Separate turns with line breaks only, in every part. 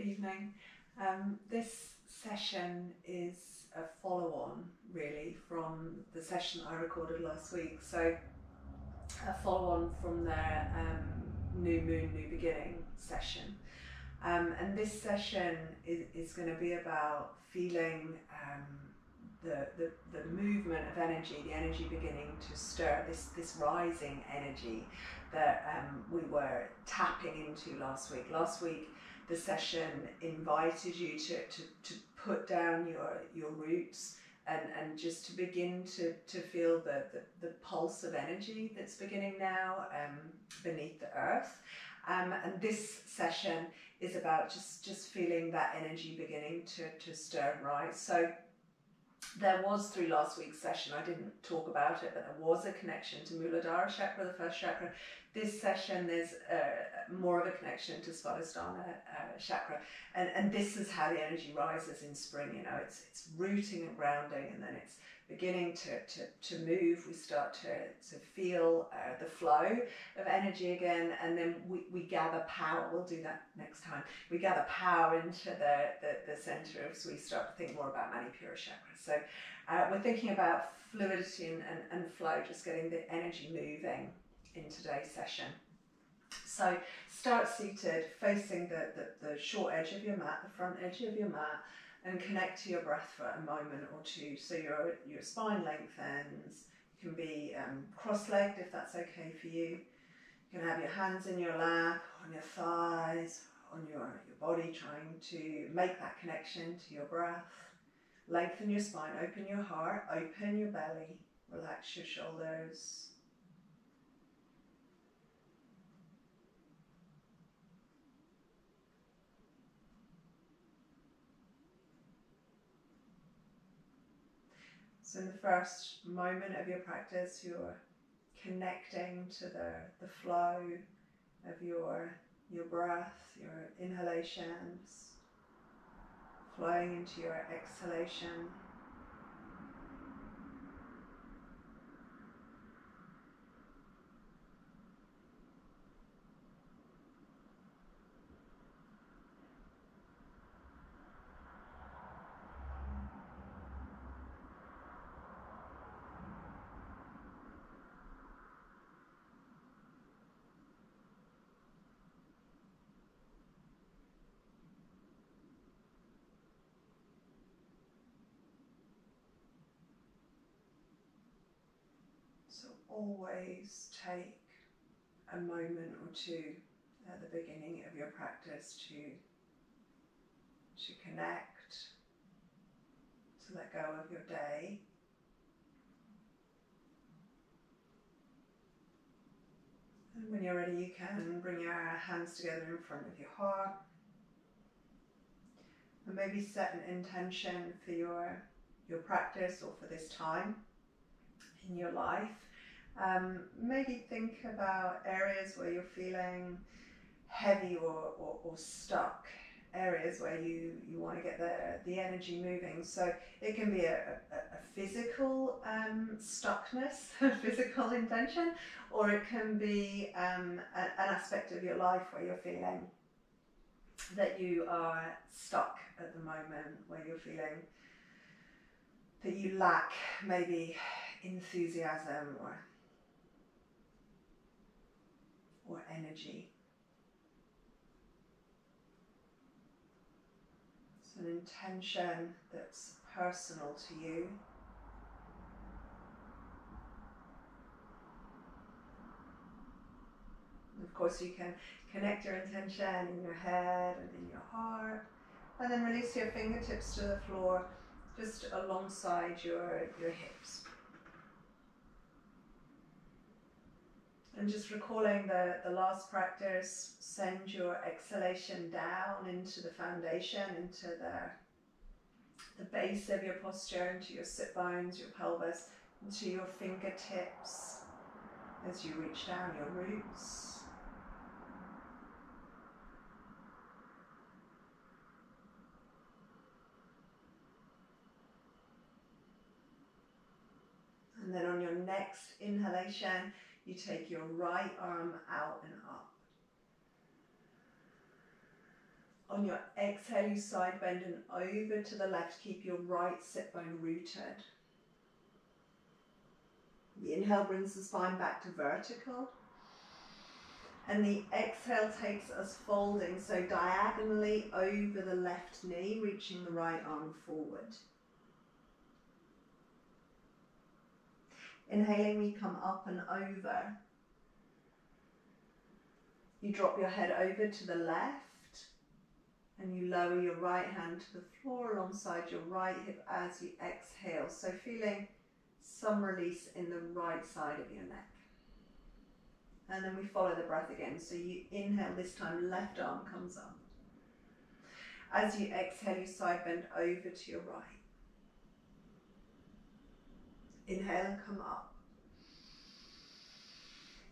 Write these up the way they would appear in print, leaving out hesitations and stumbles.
evening. This session is a follow-on really from the session I recorded last week. So a follow-on from their New Moon, New Beginning session. And this session is going to be about feeling the movement of energy, the energy beginning to stir, this rising energy that we were tapping into last week. Last week, the session invited you to put down your roots and just to begin to feel the pulse of energy that's beginning now beneath the earth. And this session is about just feeling that energy beginning to stir and rise. So there was, through last week's session, I didn't talk about it, but there was a connection to Muladhara chakra, the first chakra. This session, there's more of a connection to Shavasana chakra. And this is how the energy rises in spring. You know, it's rooting and grounding, and then it's beginning to move. We start to feel the flow of energy again, and then we gather power. We'll do that next time. We gather power into the center as we start to think more about Manipura chakra. So we're thinking about fluidity and flow, just getting the energy moving in today's session. So start seated, facing the short edge of your mat, the front edge of your mat, and connect to your breath for a moment or two. So your spine lengthens. You can be cross-legged if that's okay for you. You can have your hands in your lap, on your thighs, on your body, trying to make that connection to your breath. Lengthen your spine, open your heart, open your belly, relax your shoulders. So in the first moment of your practice, you're connecting to the flow of your breath, your inhalations, flowing into your exhalation. So always take a moment or two at the beginning of your practice to connect, to let go of your day. And when you're ready, you can bring your hands together in front of your heart. And maybe set an intention for your practice or for this time in your life. Maybe think about areas where you're feeling heavy or stuck, areas where you want to get the energy moving. So it can be a physical stuckness, a physical intention, or it can be an aspect of your life where you're feeling that you are stuck at the moment, where you're feeling that you lack maybe enthusiasm or energy. It's an intention that's personal to you. And of course, you can connect your intention in your head and in your heart, and then release your fingertips to the floor, just alongside your hips. And just recalling the last practice, send your exhalation down into the foundation, into the base of your posture, into your sit bones, your pelvis, into your fingertips as you reach down your roots. And then on your next inhalation, you take your right arm out and up. On your exhale, you side bend and over to the left. Keep your right sit bone rooted. The inhale brings the spine back to vertical. And the exhale takes us folding, so diagonally over the left knee, reaching the right arm forward. Inhaling, we come up and over. You drop your head over to the left, and you lower your right hand to the floor alongside your right hip as you exhale. So feeling some release in the right side of your neck. And then we follow the breath again. So you inhale, this time left arm comes up. As you exhale, you side bend over to your right. Inhale and come up.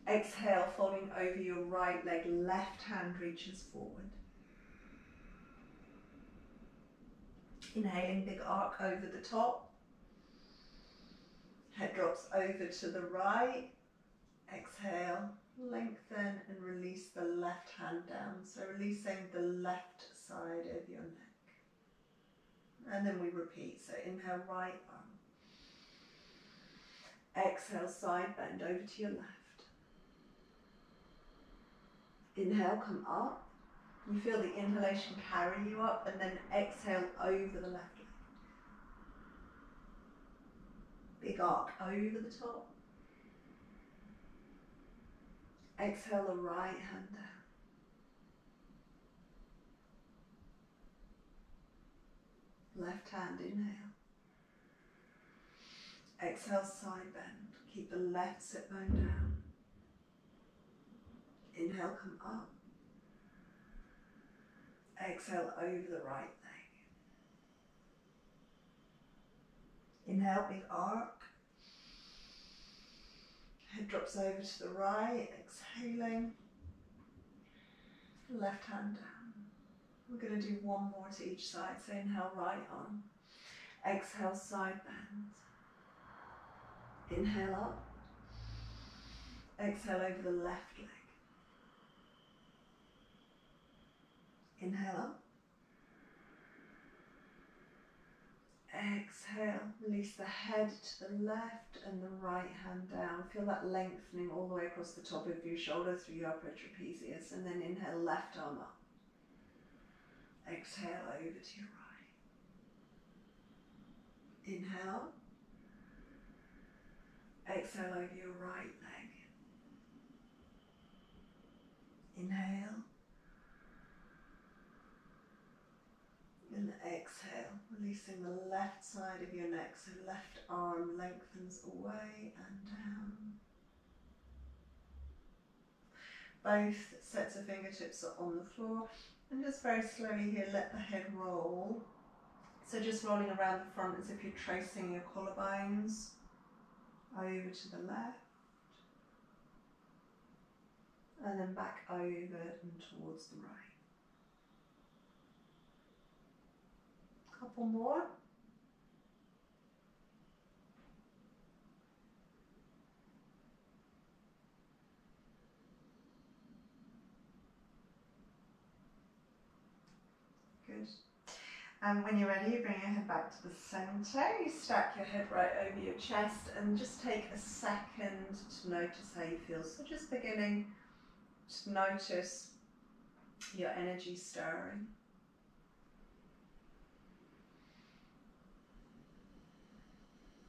Exhale, folding over your right leg, left hand reaches forward. Inhaling, big arc over the top. Head drops over to the right. Exhale, lengthen and release the left hand down. So releasing the left side of your neck. And then we repeat. So inhale, right arm. Exhale, side bend over to your left. Inhale, come up. You feel the inhalation carry you up, and then exhale over the left leg. Big arc over the top. Exhale the right hand down. Left hand inhale. Exhale, side bend. Keep the left sit bone down. Inhale, come up. Exhale over the right leg. Inhale, big arc. Head drops over to the right, exhaling. Left hand down. We're going to do one more to each side. So inhale, right arm. Exhale, side bend. Inhale up. Exhale over the left leg. Inhale up. Exhale, release the head to the left and the right hand down. Feel that lengthening all the way across the top of your shoulder through your upper trapezius, and then inhale, left arm up. Exhale over to your right. Inhale. Exhale over your right leg. Inhale. And exhale, releasing the left side of your neck, so left arm lengthens away and down. Both sets of fingertips are on the floor, and just very slowly here, let the head roll. So just rolling around the front as if you're tracing your collarbones over to the left, and then back over and towards the right. Couple more. Good. And when you're ready, you bring your head back to the center. You stack your head right over your chest and just take a second to notice how you feel. So just beginning to notice your energy stirring.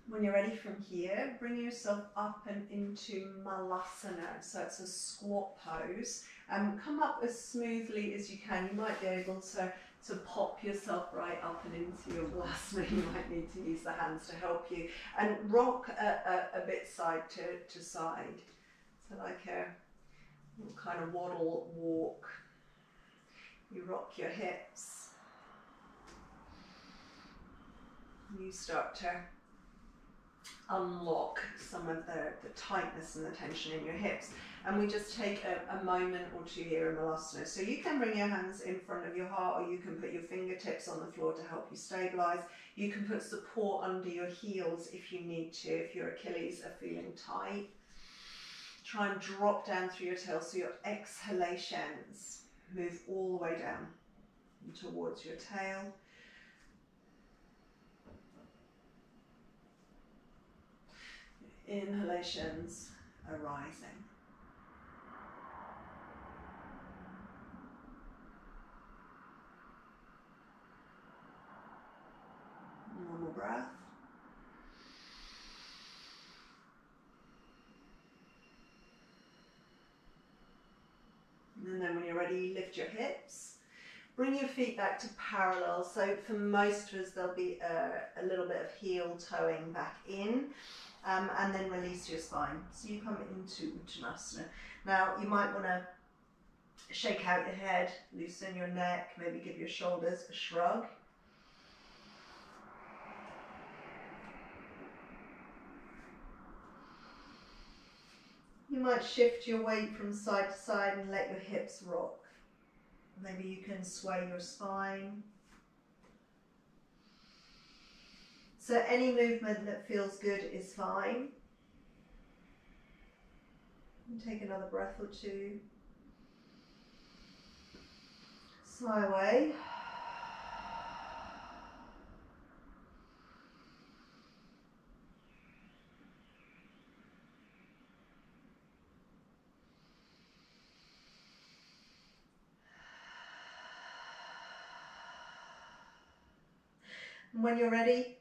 When you're ready from here, bring yourself up and into Malasana. So it's a squat pose. Come up as smoothly as you can. You might be able to pop yourself right up and into your Malasana. You might need to use the hands to help you. And rock a bit side to side. So like a kind of waddle walk. You rock your hips. You start to unlock some of the tightness and the tension in your hips. And we just take a moment or two here in Malasana. So you can bring your hands in front of your heart, or you can put your fingertips on the floor to help you stabilize. You can put support under your heels if you need to, if your Achilles are feeling tight. Try and drop down through your tail so your exhalations move all the way down. and towards your tail. Inhalations are rising. One more breath. And then when you're ready, lift your hips. Bring your feet back to parallel. So for most of us, there'll be a little bit of heel toeing back in. And then release your spine. So you come into Utkatasana. Now you might want to shake out your head, loosen your neck, maybe give your shoulders a shrug. You might shift your weight from side to side and let your hips rock. Maybe you can sway your spine. So any movement that feels good is fine. And take another breath or two. Sigh away. And when you're ready,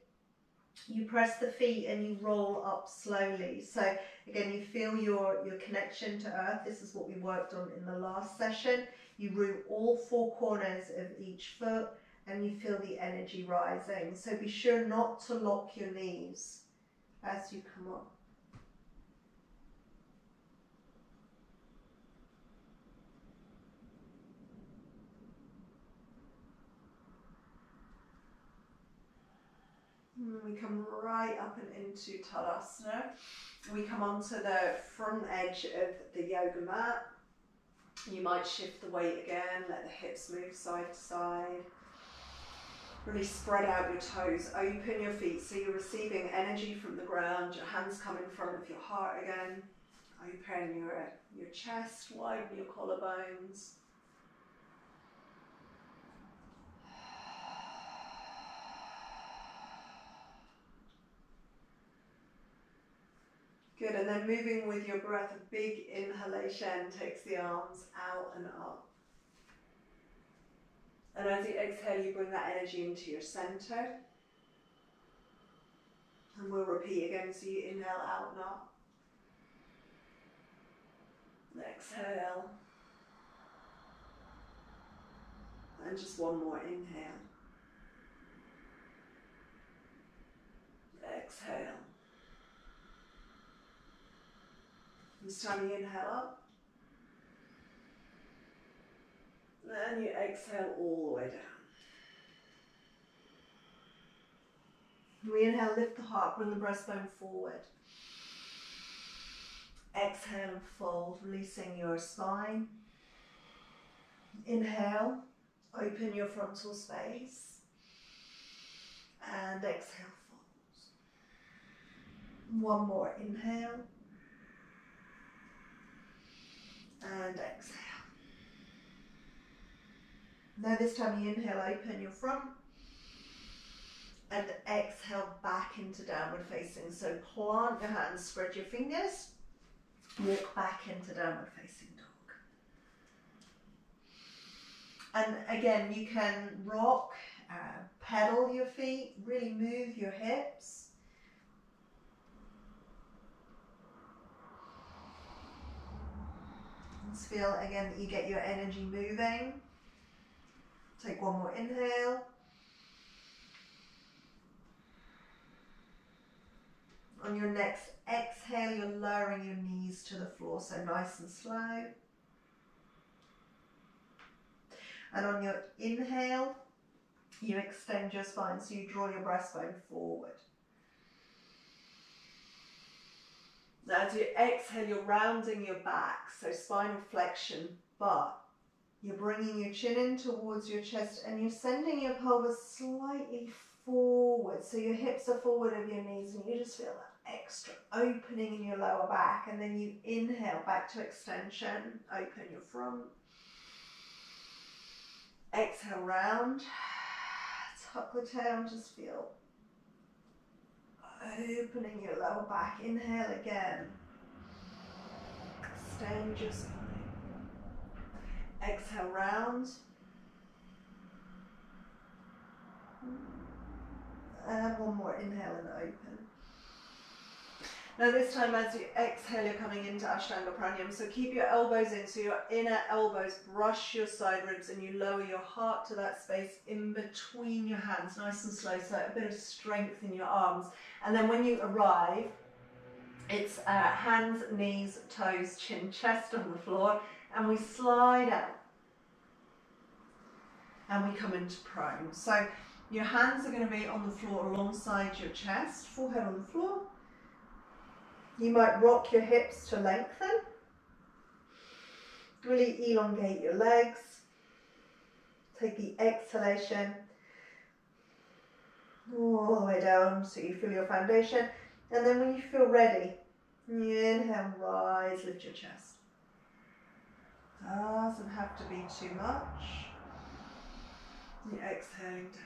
you press the feet and you roll up slowly. So again, you feel your connection to earth. This is what we worked on in the last session. You root all four corners of each foot and you feel the energy rising. So be sure not to lock your knees as you come up. We come right up and into Tadasana. We come onto the front edge of the yoga mat. You might shift the weight again, let the hips move side to side. Really spread out your toes, open your feet so you're receiving energy from the ground. Your hands come in front of your heart again. Open your chest, widen your collarbones. Good, and then moving with your breath, a big inhalation takes the arms out and up. And as you exhale, you bring that energy into your center. And we'll repeat again, so you inhale out and up. Exhale. And just one more inhale. Exhale. This time you inhale up. And you exhale all the way down. We inhale, lift the heart, bring the breastbone forward. Exhale and fold, releasing your spine. Inhale, open your frontal space. And exhale, fold. One more inhale. And exhale. Now this time you inhale, open your front. And exhale back into downward facing. So plant your hands, spread your fingers. Walk back into downward facing dog. And again, you can rock, pedal your feet, really move your hips. Let's feel again that you get your energy moving. Take one more inhale. On your next exhale, you're lowering your knees to the floor, so nice and slow. And on your inhale, you extend your spine, so you draw your breastbone forward. Now as you exhale, you're rounding your back, so spinal flexion, but you're bringing your chin in towards your chest and you're sending your pelvis slightly forward, so your hips are forward of your knees and you just feel that extra opening in your lower back. And then you inhale back to extension, open your front. Exhale. exhale round. Tuck the tail and just feel opening your lower back. Inhale again. Extend your spine. Exhale round. And one more inhale and open. Now this time as you exhale, you're coming into Ashtanga Pranayama. So keep your elbows in, so your inner elbows brush your side ribs and you lower your heart to that space in between your hands, nice and slow, so a bit of strength in your arms. And then when you arrive, it's hands, knees, toes, chin, chest on the floor, and we slide out. And we come into prone. So your hands are going to be on the floor alongside your chest, forehead on the floor. You might rock your hips to lengthen. Really elongate your legs. Take the exhalation all the way down so you feel your foundation. And then when you feel ready, you inhale, rise, lift your chest. Doesn't have to be too much. You're exhaling down.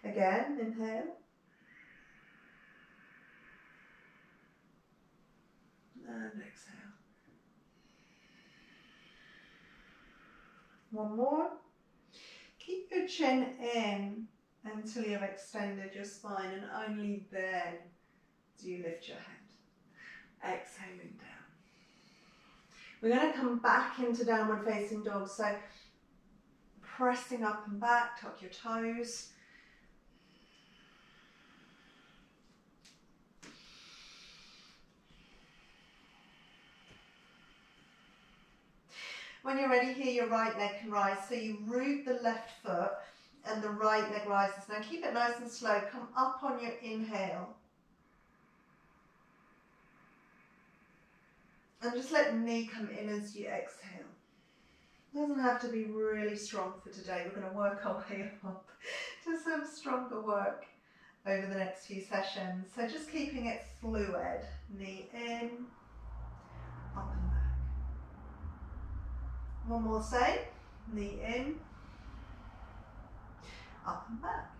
Again, inhale. And exhale. One more. Keep your chin in until you have extended your spine, and only then do you lift your head. Exhaling down. We're going to come back into downward facing dog, so pressing up and back, tuck your toes. When you're ready here, your right leg can rise. So you root the left foot and the right leg rises. Now keep it nice and slow. Come up on your inhale. And just let the knee come in as you exhale. Doesn't have to be really strong for today. We're going to work our way up to some stronger work over the next few sessions. So just keeping it fluid. Knee in, up and back. One more same, knee in, up and back.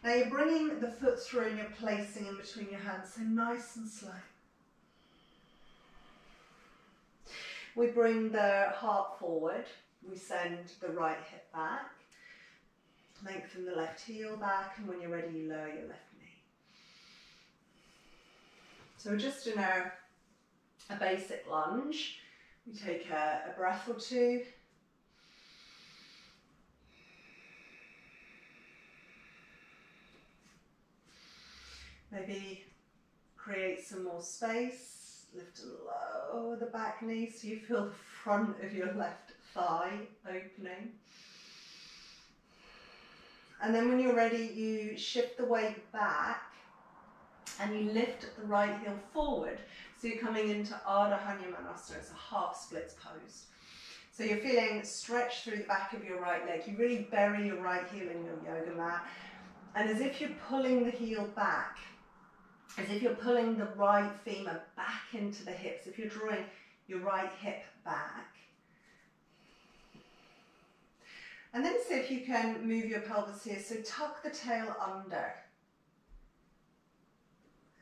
Now you're bringing the foot through and you're placing in between your hands, so nice and slow. We bring the heart forward, we send the right hip back, lengthen the left heel back, and when you're ready you lower your left knee. So we're just in a basic lunge. We take a breath or two. Maybe create some more space. Lift and lower the back knee so you feel the front of your left thigh opening. And then when you're ready, you shift the weight back and you lift the right heel forward. So you're coming into Ardha Hanumanasana, it's a half splits pose. So you're feeling stretch through the back of your right leg. You really bury your right heel in your yoga mat. And as if you're pulling the heel back, as if you're pulling the right femur back into the hips, if you're drawing your right hip back. And then see if you can move your pelvis here. So tuck the tail under.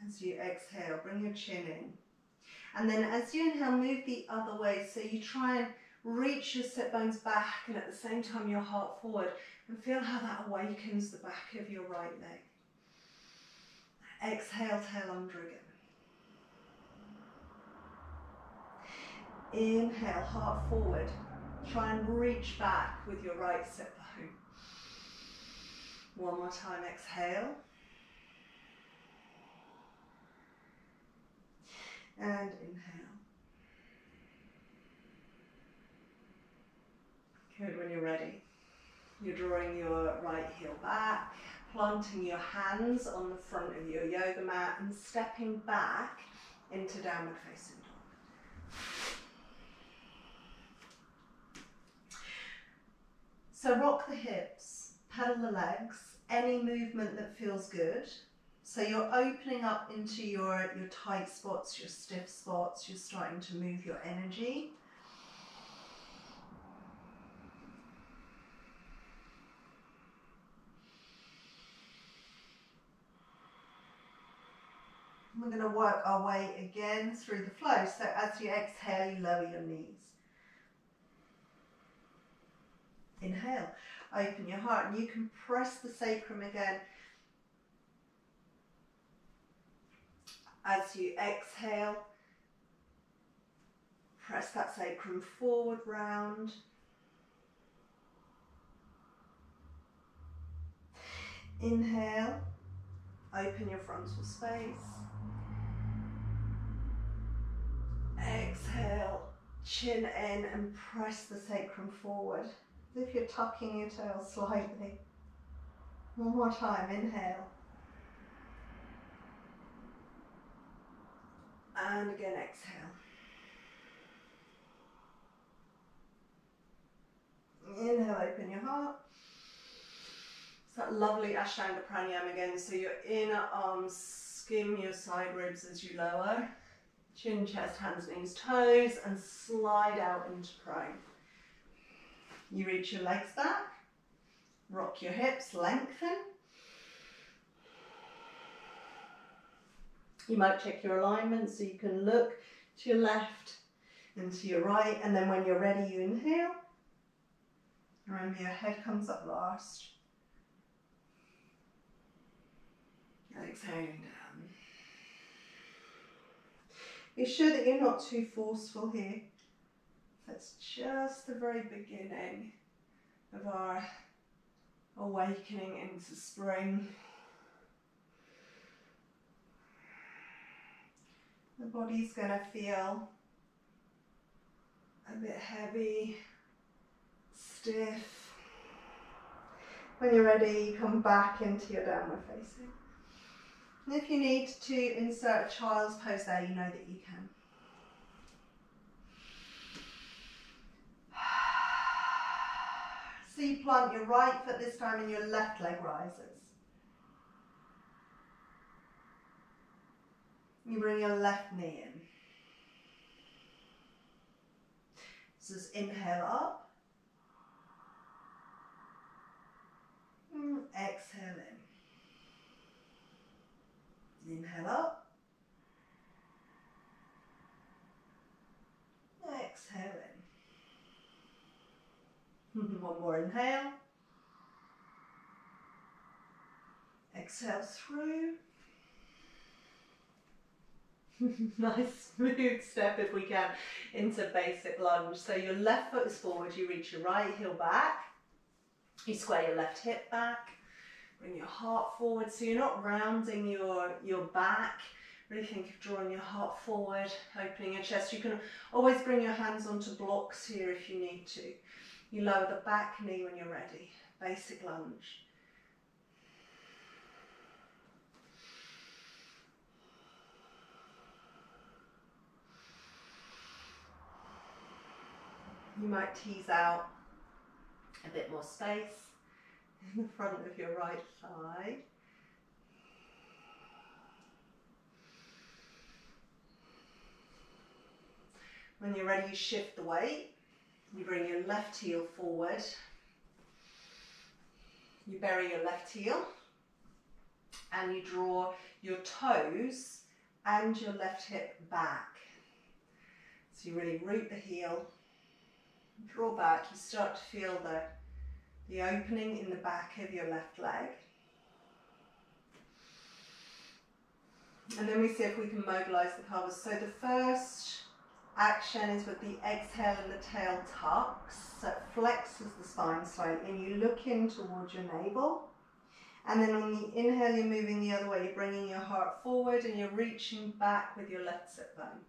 As you exhale, bring your chin in. And then as you inhale, move the other way. So you try and reach your sit bones back and at the same time your heart forward. And feel how that awakens the back of your right leg. Exhale, tail under again. Inhale, heart forward. Try and reach back with your right sit bone. One more time, exhale. And inhale. Good, when you're ready, you're drawing your right heel back, planting your hands on the front of your yoga mat and stepping back into downward facing dog. So rock the hips, pedal the legs, any movement that feels good. So you're opening up into your tight spots, your stiff spots. You're starting to move your energy. We're going to work our way again through the flow. So as you exhale, you lower your knees. Inhale, open your heart, and you can press the sacrum again. As you exhale, press that sacrum forward, round. Inhale, open your frontal space. Exhale, chin in and press the sacrum forward, as if you're tucking your tail slightly. One more time, inhale. And again, exhale. Inhale, open your heart. It's that lovely Ashtanga Pranayama again. So your inner arms skim your side ribs as you lower. Chin, chest, hands, knees, toes, and slide out into prone. You reach your legs back. Rock your hips, lengthen. You might check your alignment so you can look to your left and to your right, and then when you're ready, you inhale. Remember, your head comes up last. And exhaling down. Be sure that you're not too forceful here. That's just the very beginning of our awakening into spring. The body's going to feel a bit heavy, stiff. When you're ready, come back into your downward facing. And if you need to insert a child's pose there, you know that you can. So you plant your right foot this time and your left leg rises. You bring your left knee in. So just inhale up. And exhale in. Inhale up. Exhale in. One more inhale. Exhale through. Nice smooth step, if we can, into basic lunge. So your left foot is forward, you reach your right heel back. You square your left hip back. Bring your heart forward, so you're not rounding your back. Really think of drawing your heart forward, opening your chest. You can always bring your hands onto blocks here if you need to. You lower the back knee when you're ready. Basic lunge. You might tease out a bit more space in the front of your right thigh. When you're ready, you shift the weight. You bring your left heel forward. You bury your left heel and you draw your toes and your left hip back. So you really root the heel, draw back. You start to feel the opening in the back of your left leg. And then we see if we can mobilize the pelvis. So the first action is with the exhale and the tail tucks. So it flexes the spine slightly and you look in towards your navel. And then on the inhale, you're moving the other way. You're bringing your heart forward and you're reaching back with your left sit bone.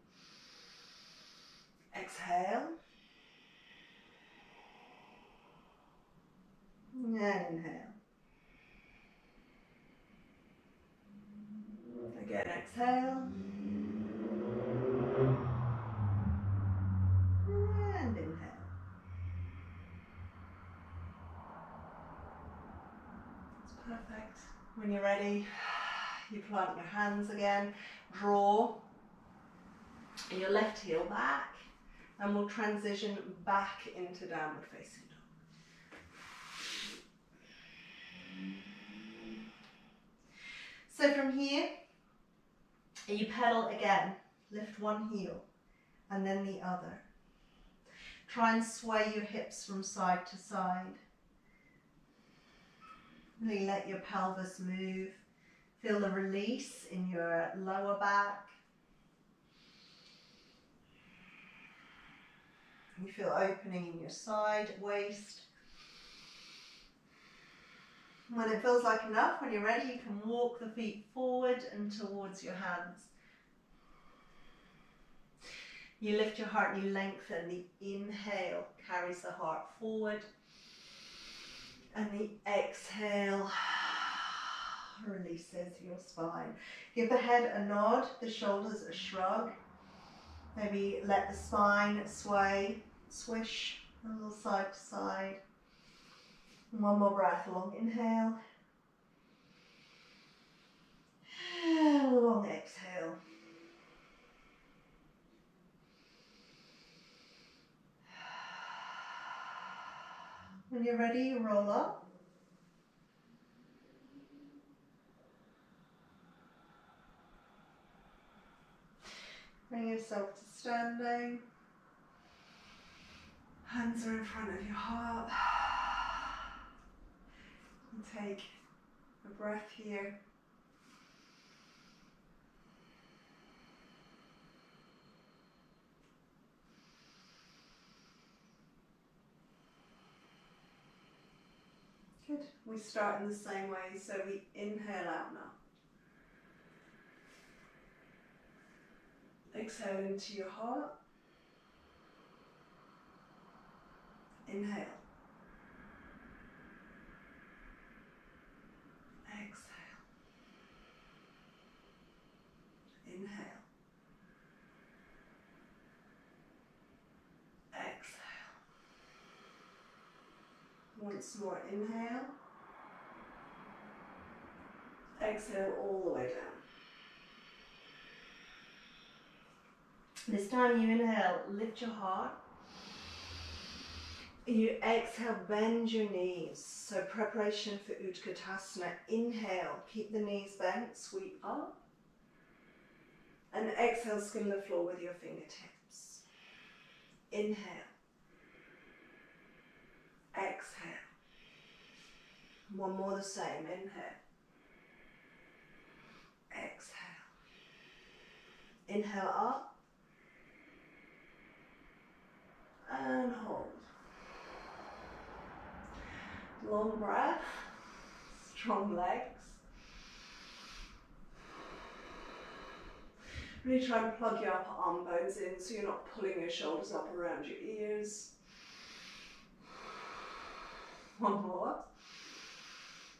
Exhale. And inhale. Again, exhale. And inhale. It's perfect. When you're ready, You plant your hands again, draw your left heel back, and we'll transition back into downward facing dog. So from here, you pedal again, lift one heel and then the other. Try and sway your hips from side to side. Really let your pelvis move. Feel the release in your lower back. You feel opening in your side, waist. When it feels like enough, when you're ready, you can walk the feet forward and towards your hands. You lift your heart and you lengthen. The inhale carries the heart forward. And the exhale releases your spine. Give the head a nod, the shoulders a shrug. Maybe let the spine sway, swish a little side to side. And one more breath, long inhale. And a long exhale. When you're ready, you roll up. Bring yourself to standing. Hands are in front of your heart. And take a breath here. Good. We start in the same way, so we inhale out now. Exhale into your heart. Inhale. Exhale. Inhale. Exhale. Once more, inhale. Exhale all the way down. This time you inhale, lift your heart. You exhale, bend your knees. So preparation for Utkatasana. Inhale, keep the knees bent, sweep up. And exhale, skim the floor with your fingertips. Inhale. Exhale. One more the same. Inhale. Exhale. Inhale up. And hold. Long breath, strong legs. Really try and plug your upper arm bones in so you're not pulling your shoulders up around your ears. One more.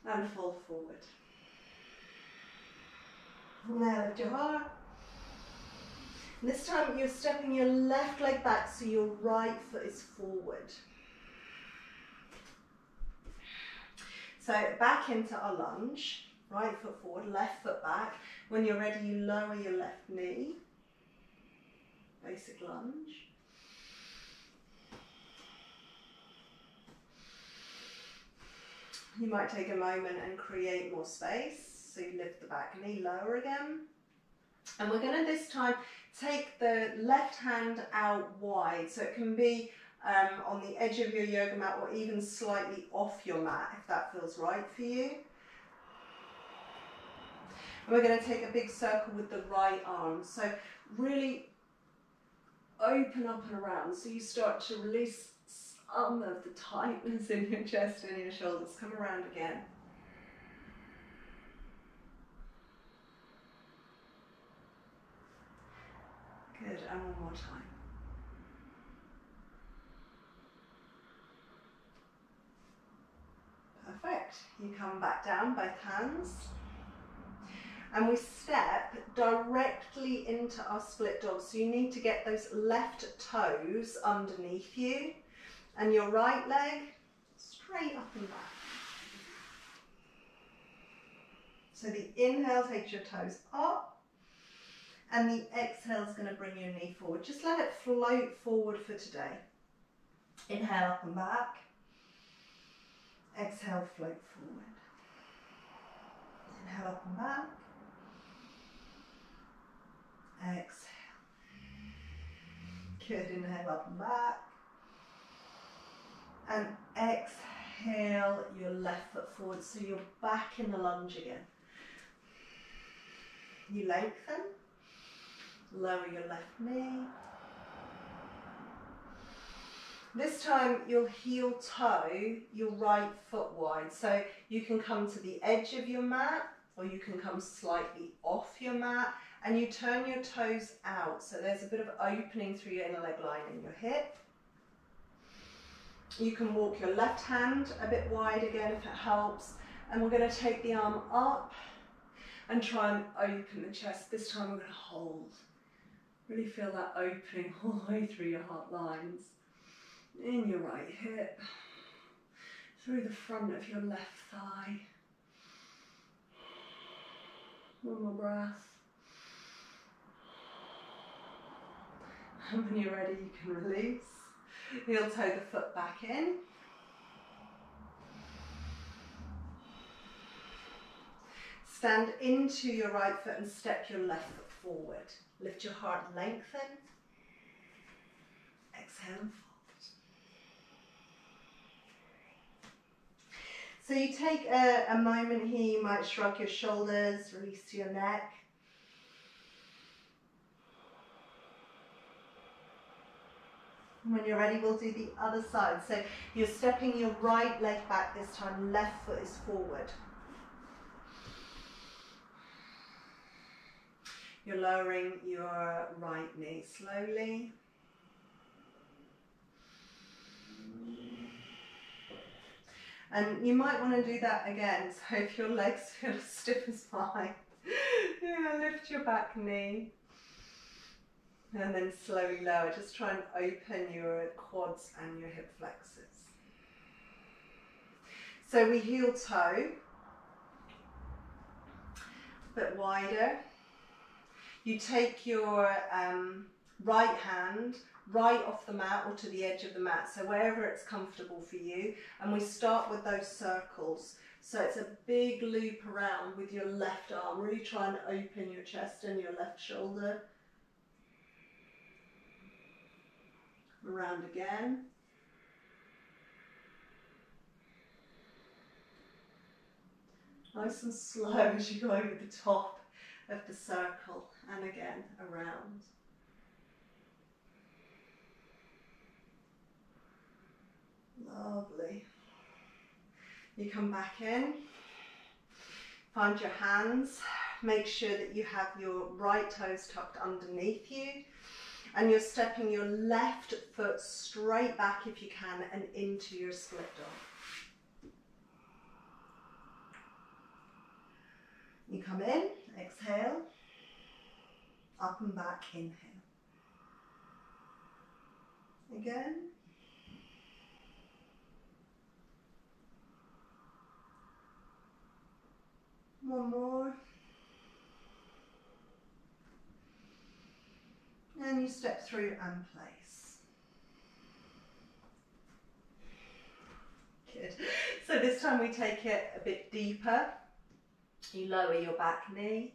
And fall forward. Now lift your heart. And this time you're stepping your left leg back so your right foot is forward. So back into our lunge, right foot forward, left foot back. When you're ready, you lower your left knee. Basic lunge. You might take a moment and create more space. So you lift the back knee, lower again. And we're going to this time take the left hand out wide. So it can be on the edge of your yoga mat or even slightly off your mat if that feels right for you. And we're going to take a big circle with the right arm. So really open up and around. So you start to release some of the tightness in your chest and your shoulders. Come around again. Good, and one more time. Perfect. You come back down, both hands. And we step directly into our split dog. So you need to get those left toes underneath you and your right leg straight up and back.
So the inhale takes your toes up, and the exhale is going to bring your knee forward. Just let it float forward for today. Inhale up and back. Exhale, float forward. Inhale up and back. Exhale. Good, inhale up and back. And exhale your left foot forward, so you're back in the lunge again. You lengthen, lower your left knee. This time you'll heel toe your right foot wide, so you can come to the edge of your mat, or you can come slightly off your mat, and you turn your toes out, so there's a bit of opening through your inner leg line in your hip. You can walk your left hand a bit wide again if it helps, and we're going to take the arm up and try and open the chest. This time we're going to hold. Really feel that opening all the way through your heart lines, in your right hip, through the front of your left thigh. One more breath. And when you're ready, you can release. Heel toe the foot back in. Stand into your right foot and step your left foot forward. Lift your heart, lengthen. Exhale and fold. So you take a moment here, you might shrug your shoulders, release your neck. When you're ready, we'll do the other side. So you're stepping your right leg back this time, left foot is forward. You're lowering your right knee slowly. And you might want to do that again. So if your legs feel as stiff as mine, lift your back knee. And then slowly lower. Just try and open your quads and your hip flexors. So we heel toe, a bit wider. You take your right hand right off the mat or to the edge of the mat, so wherever it's comfortable for you. And we start with those circles. So it's a big loop around with your left arm. Really try and open your chest and your left shoulder. Around again. Nice and slow as you go over the top of the circle, and again around. Lovely. You come back in, find your hands, make sure that you have your right toes tucked underneath you. And you're stepping your left foot straight back if you can and into your split dog. You come in, exhale, up and back, inhale. Again. One more. And you step through and place. Good. So this time we take it a bit deeper. You lower your back knee.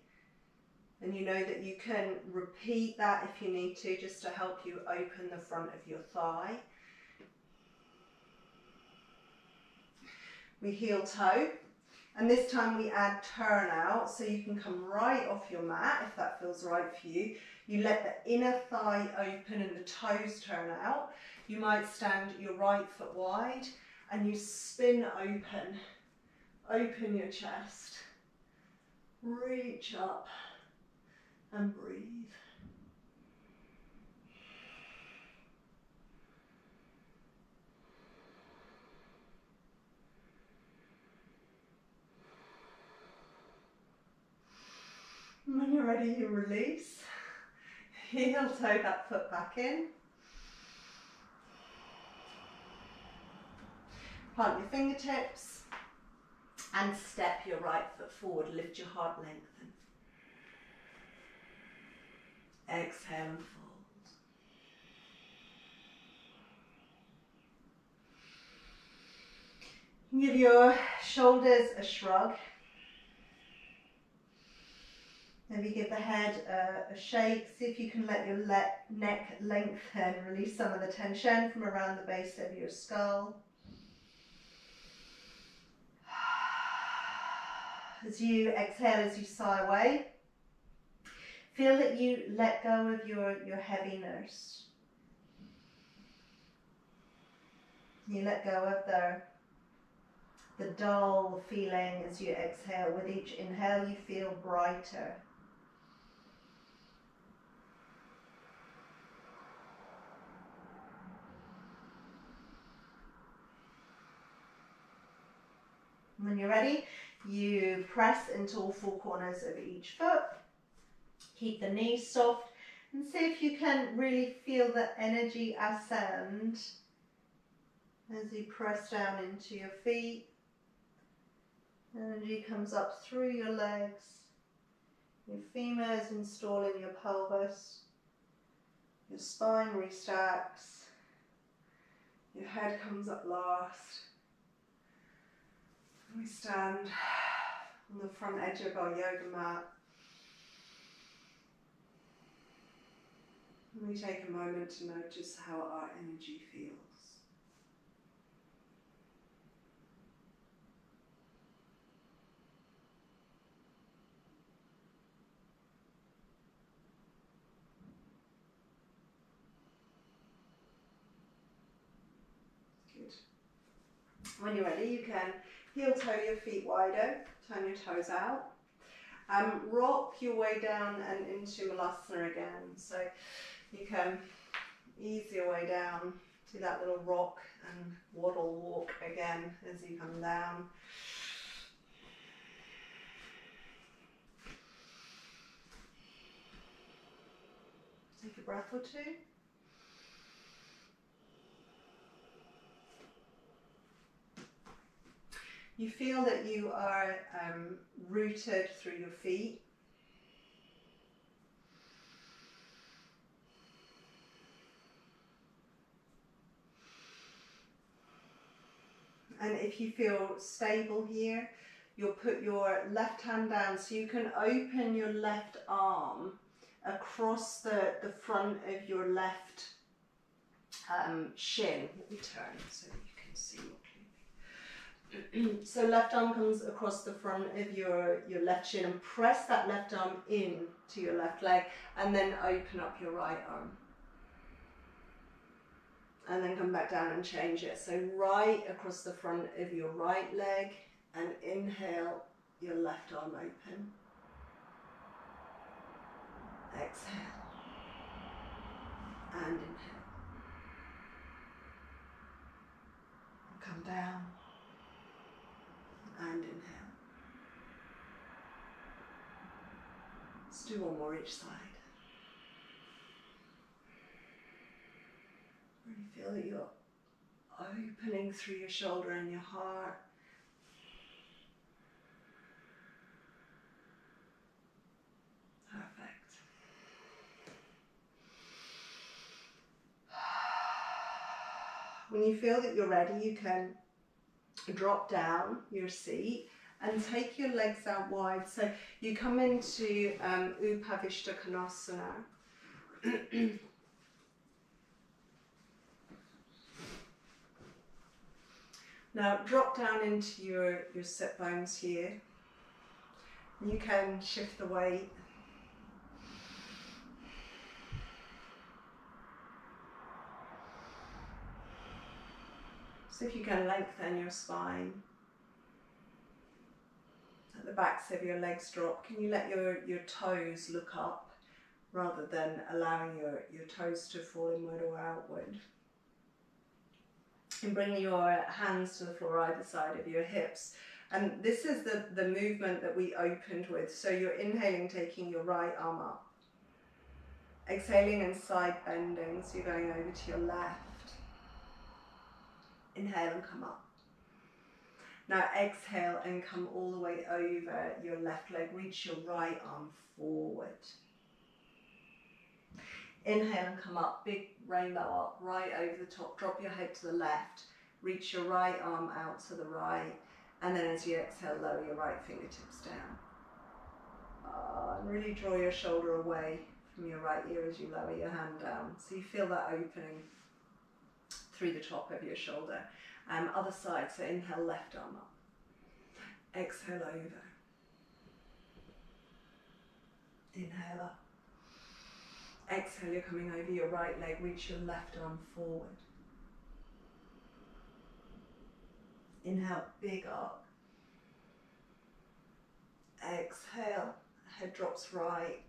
And you know that you can repeat that if you need to, just to help you open the front of your thigh. We heel toe. And this time we add turn out, so you can come right off your mat if that feels right for you. You let the inner thigh open and the toes turn out. You might stand your right foot wide and you spin open. Open your chest. Reach up and breathe. When you're ready, you release. Heel toe that foot back in. Plant your fingertips And step your right foot forward, lift your heart, lengthen. Exhale and fold. Give your shoulders a shrug. Maybe give the head a shake. See if you can let your neck lengthen, release some of the tension from around the base of your skull. As you exhale, as you sigh away, feel that you let go of your heaviness. You let go of the dull feeling as you exhale. With each inhale, you feel brighter. When you're ready, you press into all four corners of each foot. Keep the knees soft and see if you can really feel the energy ascend as you press down into your feet. Energy comes up through your legs. Your femurs install in your pelvis. Your spine restacks. Your head comes up last. We stand on the front edge of our yoga mat. And we take a moment to notice how our energy feels. Good. When you're ready, you can heel toe your feet wider, turn your toes out. Rock your way down and into Malasana again. So you can ease your way down to that little rock and waddle walk again as you come down. Take a breath or two. You feel that you are rooted through your feet. And if you feel stable here, you'll put your left hand down so you can open your left arm across the front of your left shin. Let me turn so that you can see more clearly. So left arm comes across the front of your left shin and press that left arm in to your left leg and then open up your right arm. And then come back down and change it. So right across the front of your right leg and inhale, your left arm open. Exhale and inhale. Come down and inhale. Let's do one more each side. Really feel that you're opening through your shoulder and your heart. Perfect. When you feel that you're ready, you can drop down your seat and take your legs out wide. So you come into Utkatasana. Now drop down into your sit bones here. You can shift the weight. See if you can lengthen your spine. At the backs of your legs drop. Can you let your toes look up rather than allowing your toes to fall inward or outward? And bring your hands to the floor either side of your hips. And this is the movement that we opened with. So you're inhaling, taking your right arm up. Exhaling and side bending, so you're going over to your left. Inhale and come up. Now exhale and come all the way over your left leg. Reach your right arm forward. Inhale and come up, big rainbow up, right over the top. Drop your head to the left. Reach your right arm out to the right. And then as you exhale, lower your right fingertips down. And really draw your shoulder away from your right ear as you lower your hand down. So you feel that opening through the top of your shoulder. Other side, so inhale, left arm up. Exhale over. Inhale up. Exhale, you're coming over your right leg. Reach your left arm forward. Inhale, big arc. Exhale, head drops right.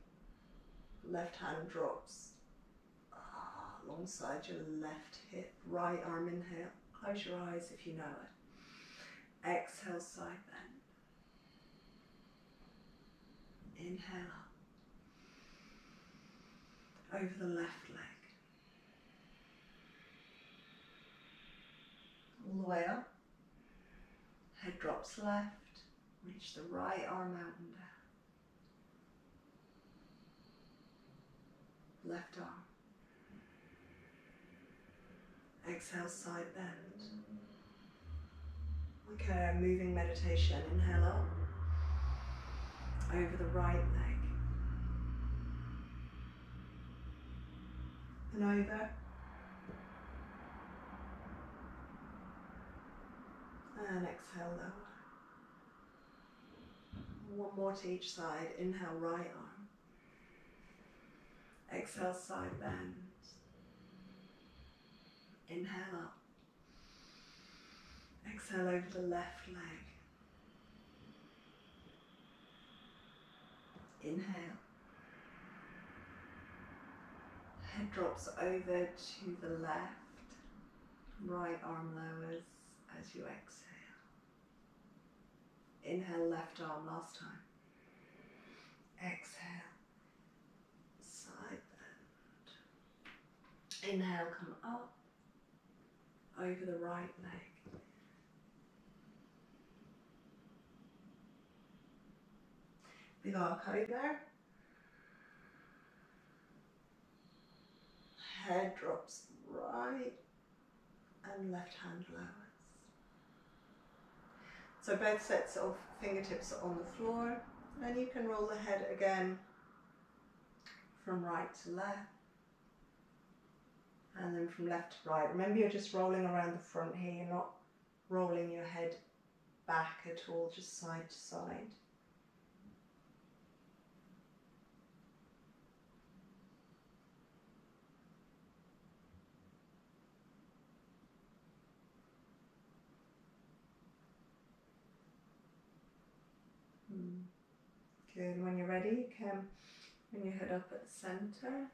Left hand drops alongside your left hip. Right arm inhale. Close your eyes if you know it. Exhale, side bend. Inhale up. Over the left leg. All the way up. Head drops left. Reach the right arm out and down. Left arm. Exhale, side bend. Okay, moving meditation. Inhale up. Over the right leg. And over. And exhale, lower. One more to each side. Inhale, right arm. Exhale, side bend. Inhale up. Exhale over the left leg. Inhale. Head drops over to the left. Right arm lowers as you exhale. Inhale, left arm, last time. Exhale, side bend. Inhale, come up, over the right leg. Big arc over. Head drops right and left hand lowers. So both sets of fingertips are on the floor, and you can roll the head again from right to left, and then from left to right. Remember, you're just rolling around the front here, you're not rolling your head back at all, just side to side. Good. When you're ready, you can bring your head up at the center.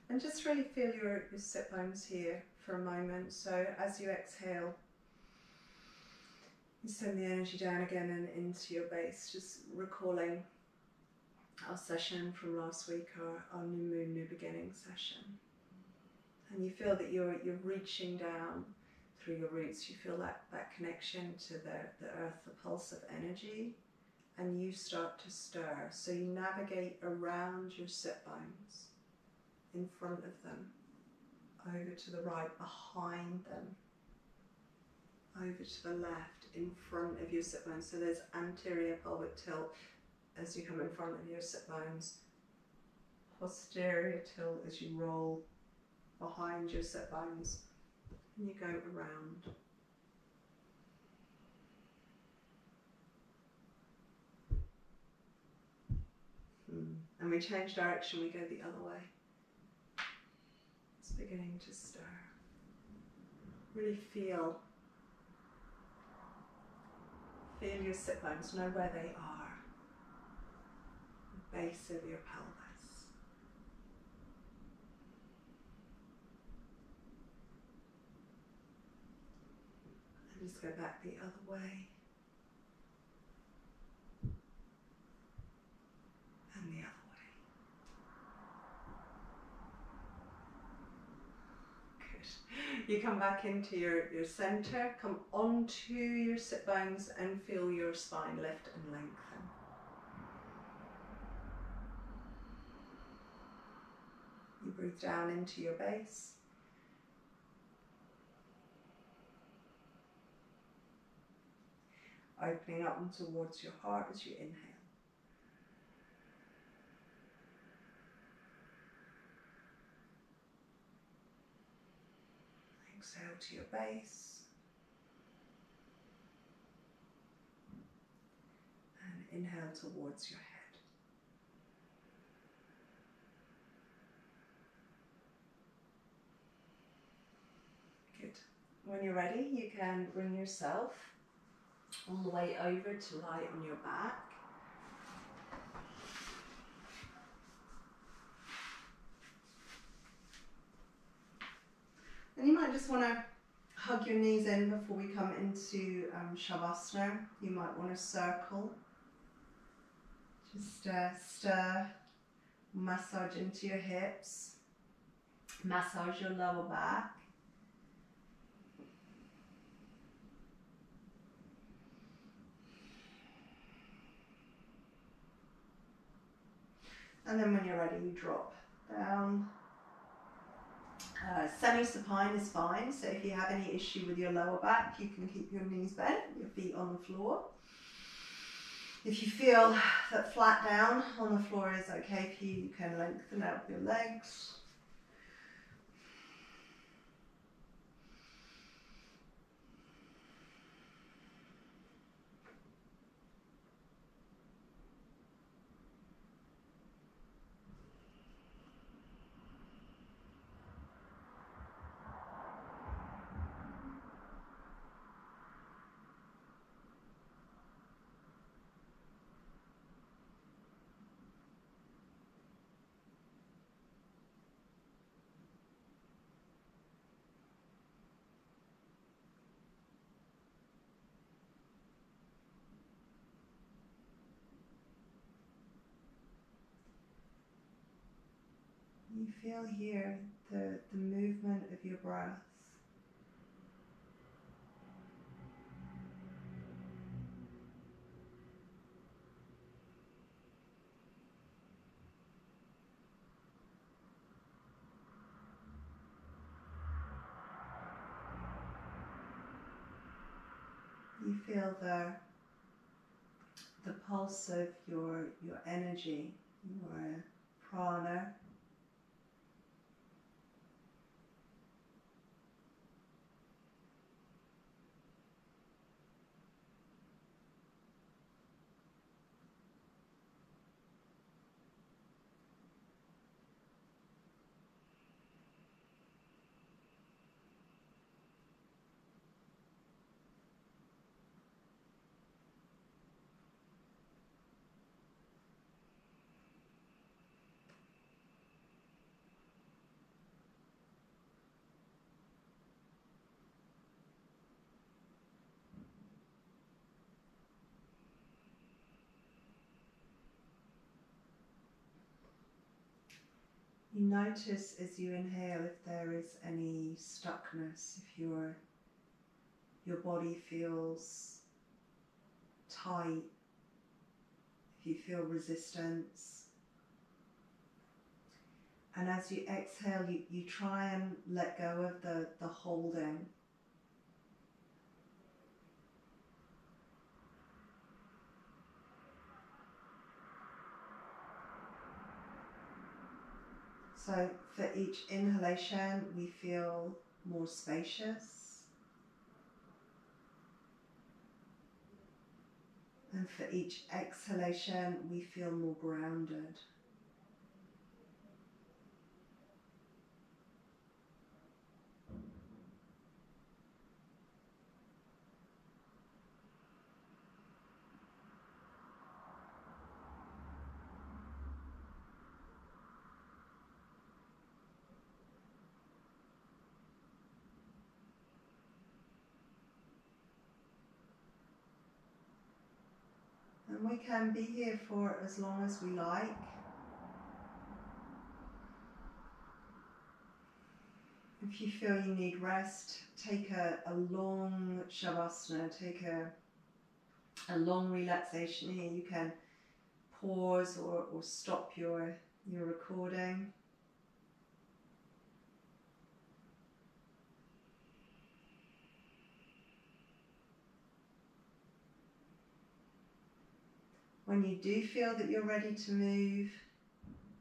And just really feel your sit bones here for a moment. So as you exhale, you send the energy down again and into your base, just recalling our session from last week, our new moon, new beginning session. And you feel that you're reaching down through your roots. You feel that connection to the earth, the pulse of energy, and you start to stir. So you navigate around your sit bones, in front of them, over to the right, behind them, over to the left, in front of your sit bones. So there's anterior pelvic tilt as you come in front of your sit bones, posterior tilt as you roll behind your sit bones, and you go around. And we change direction, we go the other way. It's beginning to stir. Really feel your sit bones, know where they are. The base of your pelvis. And just go back the other way. And the other way. You come back into your center, come onto your sit bones and feel your spine lift and lengthen. You breathe down into your base. Opening up and towards your heart as you inhale. Exhale to your base. And inhale towards your head. Good. When you're ready, you can bring yourself all the way over to lie on your back. And you might just want to hug your knees in before we come into Shavasana. You might want to circle. Just stir, massage into your hips, massage your lower back. And then when you're ready, you drop down. Semi-supine is fine, so if you have any issue with your lower back, you can keep your knees bent, your feet on the floor. If you feel that flat down on the floor is okay for you, you can lengthen out your legs. You feel here the movement of your breath. You feel the pulse of your energy, your prana. You notice as you inhale if there is any stuckness, if your body feels tight, if you feel resistance. And as you exhale, you try and let go of the holding. So for each inhalation, we feel more spacious. And for each exhalation, we feel more grounded. And we can be here for as long as we like. If you feel you need rest, take a long Shavasana, take a long relaxation here. You can pause or stop your recording. When you do feel that you're ready to move,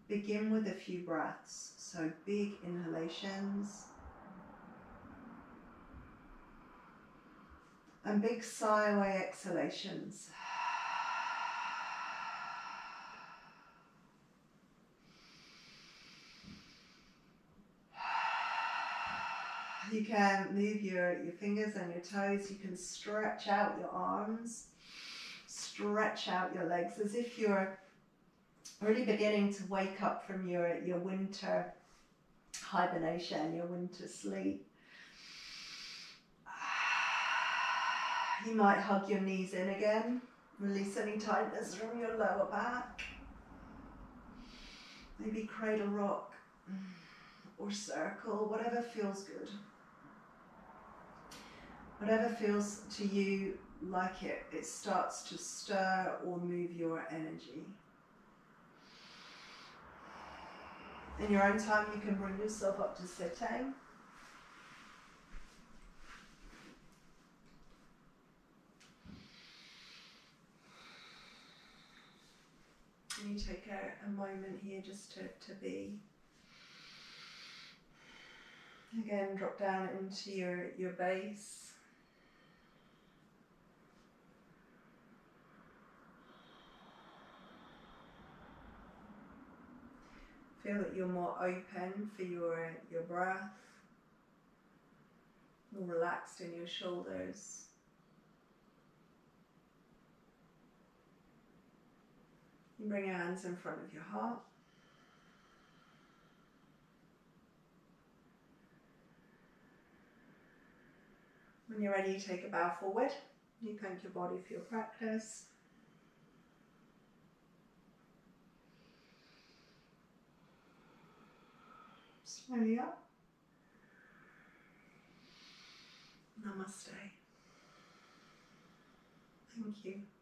begin with a few breaths. So big inhalations and big sigh away exhalations. You can move your fingers and your toes. You can stretch out your arms, stretch out your legs as if you're really beginning to wake up from your winter hibernation, your winter sleep. You might hug your knees in again, release any tightness from your lower back. Maybe cradle rock or circle, whatever feels good. Whatever feels to you like it starts to stir or move your energy. In your own time, you can bring yourself up to sitting. And you take a moment here just to be. Again, drop down into your base. Feel that you're more open for your breath, more relaxed in your shoulders. You bring your hands in front of your heart. When you're ready, you take a bow forward. You thank your body for your practice. Slowly up. Namaste. Thank you.